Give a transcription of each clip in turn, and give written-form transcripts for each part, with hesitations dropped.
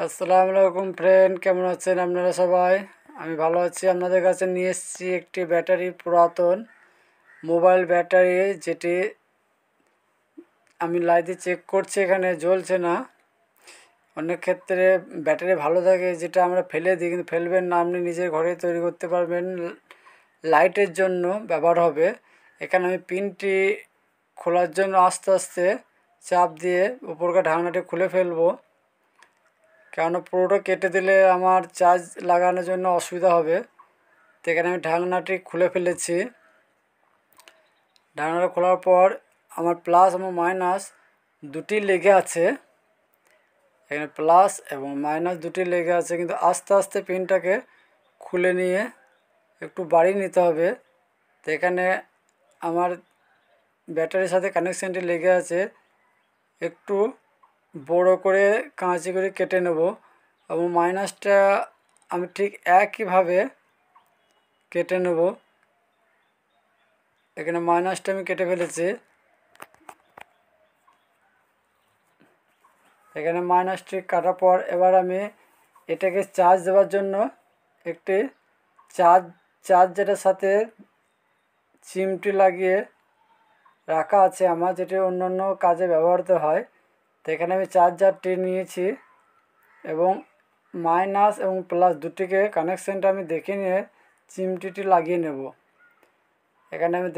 আসসালামু আলাইকুম ফ্রেন্ড, কেমন আছেন আপনারা সবাই? আমি ভালো আছি। আপনাদের কাছে নিয়ে এসেছি একটি ব্যাটারি, পুরাতন মোবাইল ব্যাটারি, যেটি আমি লাইটে চেক করছি, এখানে জ্বলছে না। অনেক ক্ষেত্রে ব্যাটারি ভালো থাকে যেটা আমরা ফেলে দিই, কিন্তু ফেলবেন না, আপনি নিজের ঘরে তৈরি করতে পারবেন, লাইটের জন্য ব্যবহার হবে। এখানে আমি পিনটি খোলার জন্য আস্তে আস্তে চাপ দিয়ে উপরকার ঢাকনাটি খুলে ফেলবো, কেননা পুরোটা কেটে দিলে আমার চার্জ লাগানোর জন্য অসুবিধা হবে। তো এখানে আমি ঢাকনাটি খুলে ফেলেছি। ঢাকনাটা খোলার পর আমার প্লাস এবং মাইনাস দুটি লেগে আছে, এখানে প্লাস এবং মাইনাস দুটি লেগে আছে, কিন্তু আস্তে আস্তে পিনটাকে খুলে নিয়ে একটু বাড়িয়ে নিতে হবে। তো এখানে আমার ব্যাটারির সাথে কানেকশানটি লেগে আছে, একটু বড় করে কাঁচি করে কেটে নেব এবং মাইনাসটা আমি ঠিক একইভাবে কেটে নেব। এখানে মাইনাসটা আমি কেটে ফেলেছি। এখানে মাইনাসটি কাটার পর এবার আমি এটাকে চার্জ দেওয়ার জন্য একটি চার্জারের সাথে চিমটি লাগিয়ে রাখা আছে আমার, যেটি অন্য অন্য কাজে ব্যবহৃত হয়। তো এখানে আমি চার্জারটি নিয়েছি এবং মাইনাস এবং প্লাস দুটিকে কানেকশানটা আমি দেখে নিয়ে চিমটিটি লাগিয়ে নেব। এখানে আমি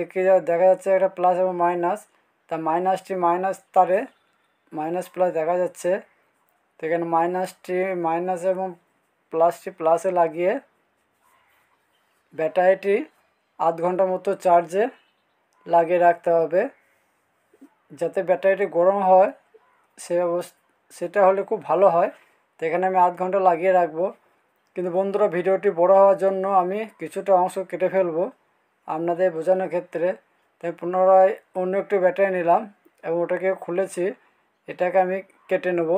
দেখা যাচ্ছে একটা প্লাস এবং মাইনাস, তা মাইনাসটি মাইনাস তারে মাইনাস প্লাস দেখা যাচ্ছে। তো এখানে মাইনাসটি মাইনাস এবং প্লাসটি প্লাসে লাগিয়ে ব্যাটারিটি আধ ঘন্টা মতো চার্জে লাগিয়ে রাখতে হবে, যাতে ব্যাটারিটি গরম হয় সেটা হলে খুব ভালো হয়। তো এখানে আমি আধ ঘন্টা লাগিয়ে রাখবো। কিন্তু বন্ধুরা, ভিডিওটি বড় হওয়ার জন্য আমি কিছুটা অংশ কেটে ফেলবো আপনাদের বোঝানোর ক্ষেত্রে। তাই পুনরায় অন্য একটি ব্যাটারি নিলাম এবং ওটাকে খুলেছি, এটাকে আমি কেটে নেব।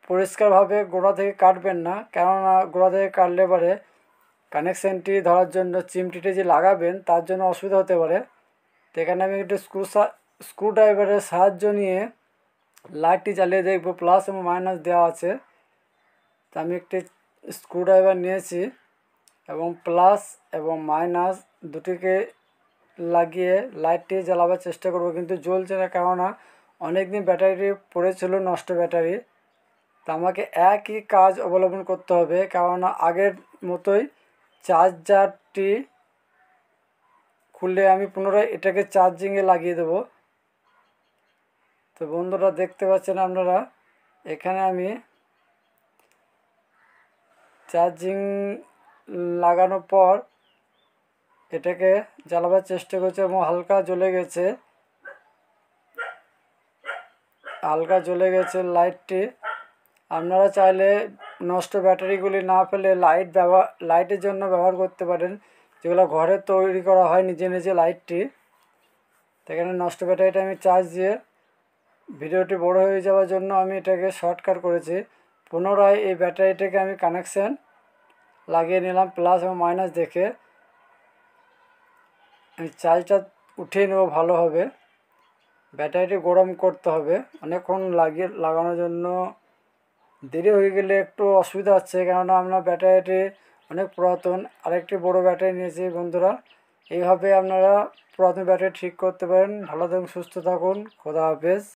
পরিষ্কারভাবে গোড়া থেকে কাটবেন না, কেননা গোড়া থেকে কাটলে পরে কানেকশানটি ধরার জন্য চিমটিটি যে লাগাবেন তার জন্য অসুবিধা হতে পারে। তো এখানে আমি একটু স্ক্রুড্রাইভারের সাহায্য নিয়ে লাইটটি জ্বালিয়ে দেখব প্লাস এবং মাইনাস দেওয়া আছে। তো আমি একটি স্ক্রুড্রাইভার নিয়েছি এবং প্লাস এবং মাইনাস দুটিকে লাগিয়ে লাইটটি জ্বালাবার চেষ্টা করব, কিন্তু জ্বলছে না, কেননা অনেক দিন ব্যাটারিটি পড়েছিল, নষ্ট ব্যাটারি। তো আমাকে একই কাজ অবলম্বন করতে হবে, কেননা আগের মতোই চার্জারটি খুলে আমি পুনরায় এটাকে চার্জিংয়ে লাগিয়ে দেব। তো বন্ধুরা, দেখতে পাচ্ছেন আপনারা, এখানে আমি চার্জিং লাগানোর পর এটাকে জ্বালাবার চেষ্টা করছি এবং হালকা জ্বলে গেছে লাইটটি। আপনারা চাইলে নষ্ট ব্যাটারিগুলি না ফেলে লাইটের জন্য ব্যবহার করতে পারেন, যেগুলো ঘরে তৈরি করা হয় নিজে নিজে লাইটটি। এখানে নষ্ট ব্যাটারিটা আমি চার্জ দিয়ে ভিডিওটি বড় হয়ে যাওয়ার জন্য আমি এটাকে শর্টকাট করেছি। পুনরায় এই ব্যাটারিটাকে আমি কানেকশান লাগিয়ে নিলাম প্লাস এবং মাইনাস দেখে। আমি চার্জটা উঠিয়ে নেব ভালোভাবে। ব্যাটারিটি গরম করতে হবে, অনেকক্ষণ লাগানোর জন্য দেরি হয়ে গেলে একটু অসুবিধা হচ্ছে, কেননা আপনার ব্যাটারিটি অনেক পুরাতন। আরেকটি বড় ব্যাটারি নিয়েছি বন্ধুরা। এইভাবে আপনারা পুরাতন ব্যাটারি ঠিক করতে পারেন। ভালো থাকুন, সুস্থ থাকুন, খোদা হাফেজ।